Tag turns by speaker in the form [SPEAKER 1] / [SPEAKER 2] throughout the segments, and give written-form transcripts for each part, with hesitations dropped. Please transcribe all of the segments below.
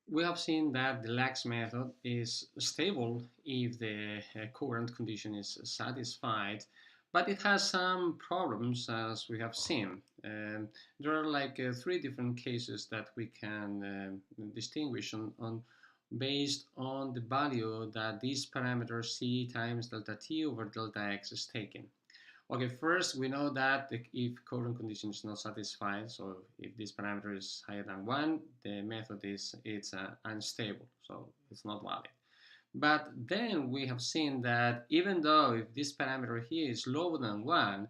[SPEAKER 1] We have seen that the lax method is stable if the current condition is satisfied, but it has some problems as we have seen. There are like three different cases that we can distinguish on based on the value that this parameter c times delta t over delta x is taken. Okay, first we know that if current condition is not satisfied, so if this parameter is higher than 1, the method is unstable, so it's not valid. But then we have seen that even though if this parameter here is lower than 1,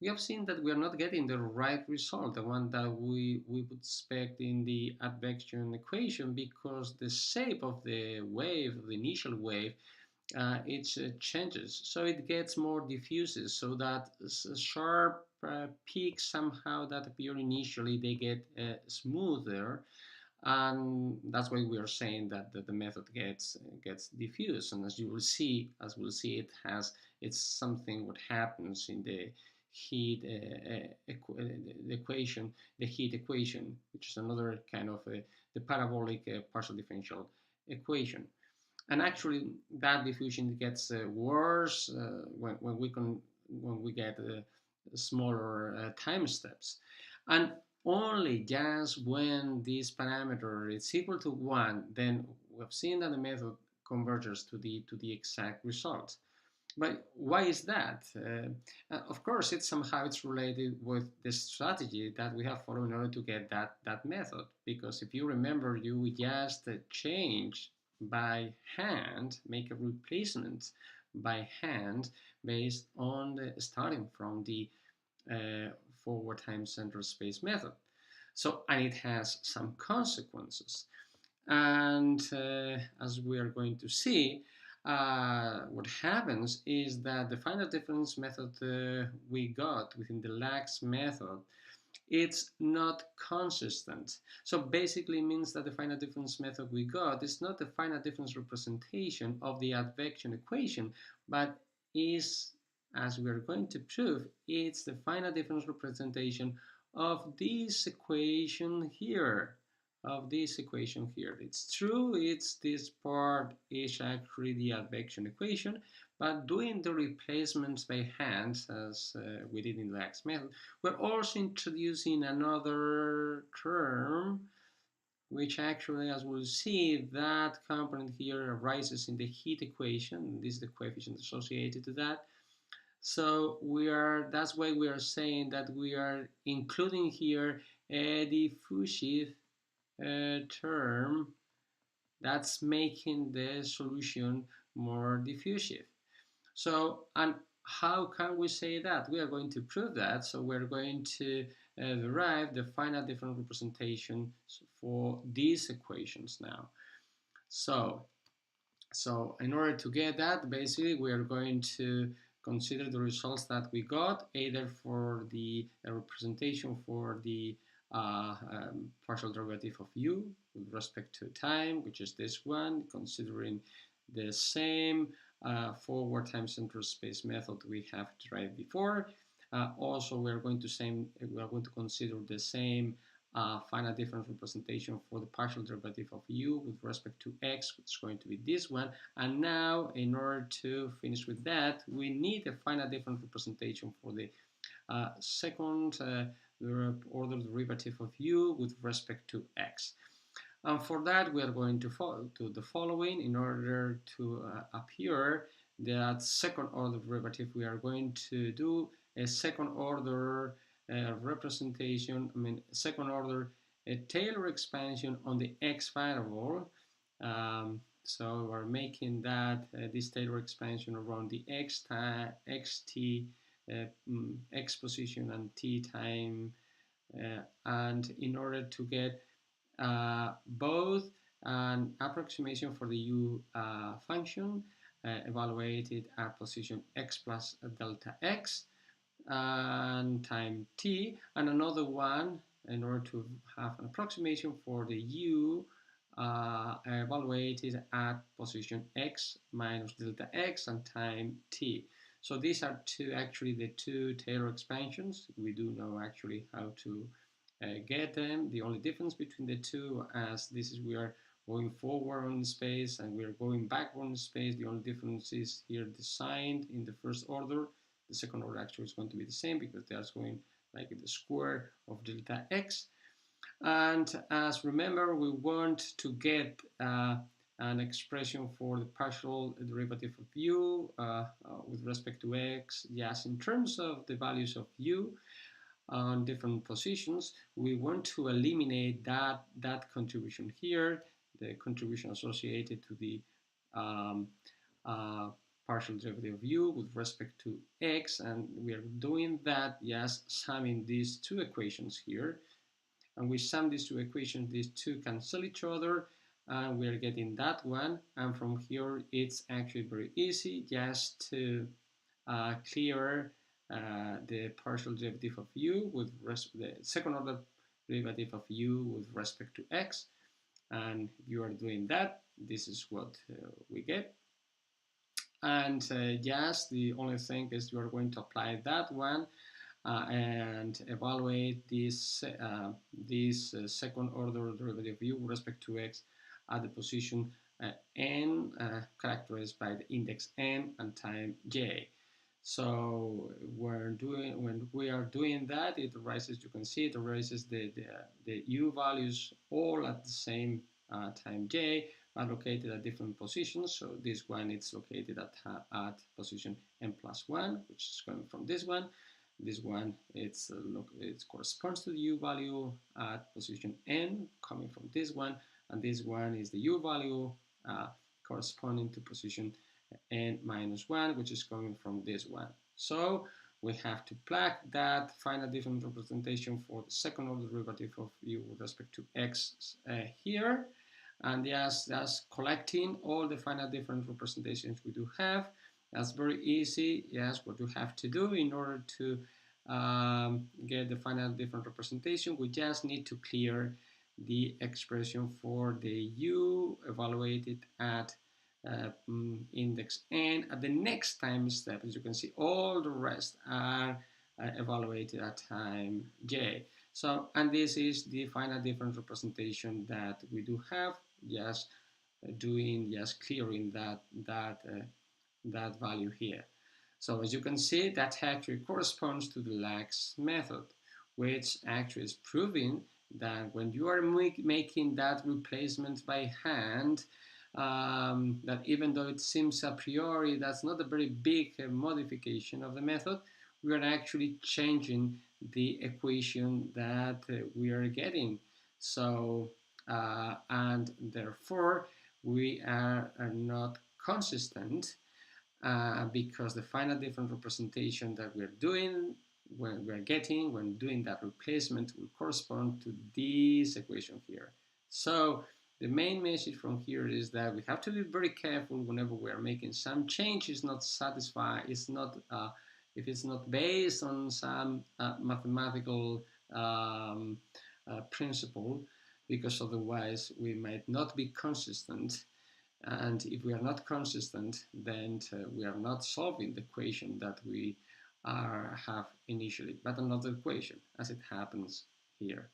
[SPEAKER 1] we have seen that we are not getting the right result, the one that we would expect in the advection equation, because the shape of the wave, the initial wave, it changes, so it gets more diffuses, so that sharp peaks somehow that appear initially, they get smoother, and that's why we are saying that the method gets diffuse. And as you will see, it's something what happens in the heat equation, the heat equation, which is another kind of the parabolic partial differential equation. And actually that diffusion gets worse when we get smaller time steps, and only just when this parameter is equal to 1, then we've seen that the method converges to the exact result. But why is that? Of course, it's related with the strategy that we have followed in order to get that method. Because if you remember, you just change by hand, make a replacement by hand based on the starting from the forward time central space method. So, and it has some consequences. And as we are going to see, what happens is that the finite difference method we got within the lax method, it's not consistent. So basically means that the finite difference method we got is not the finite difference representation of the advection equation, but is, as we are going to prove, it's the finite difference representation of this equation here. It's true, it's this part is actually the advection equation, but doing the replacements by hand, as we did in the lax method, we're also introducing another term, which actually, as we'll see, that component here arises in the heat equation. This is the coefficient associated to that. So that's why we are saying that we are including here a diffusive term that's making the solution more diffusive. So, and how can we say that? We are going to prove that. So we're going to derive the finite difference representation for these equations now. So in order to get that, basically we are going to consider the results that we got, either for the representation for the partial derivative of u with respect to time, which is this one, considering the same forward time central space method we have derived before. Also, we are going to consider the same finite difference representation for the partial derivative of u with respect to x, which is going to be this one. And now, in order to finish with that, we need a finite difference representation for the second order derivative of u with respect to x. And for that, we are going to follow to the following. In order to appear that second order derivative, we are going to do a second order representation, second order Taylor expansion on the x variable. So we're making that this Taylor expansion around the xt x position and t time, and in order to get both an approximation for the u function evaluated at position x plus delta x and time t, and another one in order to have an approximation for the u evaluated at position x minus delta x and time t. So these are actually the two Taylor expansions. We do know actually how to get them. The only difference between the two, as this is we are going forward on space and we're going backward in space. The only difference is here the sign in the first order. The second order actually is going to be the same because they are going like the square of delta x. And as remember, we want to get an expression for the partial derivative of u with respect to x, yes, in terms of the values of u on different positions. We want to eliminate that contribution here, the contribution associated to the um, uh, partial derivative of u with respect to x, and we are doing that, yes, summing these two equations here. And we sum these two equations, these two cancel each other, and we are getting that one. And from here, it's actually very easy just to clear the partial derivative of u with the second order derivative of u with respect to x. And if you are doing that, this is what we get. And yes, the only thing is you are going to apply that one and evaluate this second order derivative u with respect to x at the position n, characterized by the index n and time j. So when we are doing that, it arises, you can see it arises the u values all at the same time j, are located at different positions. So this one is located at position n plus 1, which is coming from this one. This one, it corresponds to the u value at position n, coming from this one. And this one is the u value corresponding to position n minus 1, which is coming from this one. So we have to plug that finite difference representation for the second order derivative of u with respect to x here. And yes, that's collecting all the finite difference representations we do have. That's very easy. Yes, what you have to do in order to get the finite difference representation, we just need to clear the expression for the u evaluated at index n at the next time step. As you can see, all the rest are evaluated at time j. So, and this is the finite difference representation that we do have, just clearing that value here. So as you can see, that actually corresponds to the Lax method, which actually is proving that when you are making that replacement by hand, that even though it seems a priori that's not a very big modification of the method, we are actually changing the equation that we are getting. So, and therefore, we are not consistent because the finite difference representation that we're doing, when doing that replacement, will correspond to this equation here. So the main message from here is that we have to be very careful whenever we are making some change is not satisfied, it's not, if it's not based on some mathematical principle, because otherwise we might not be consistent. And if we are not consistent, then we are not solving the equation that we have initially, but another equation, as it happens here.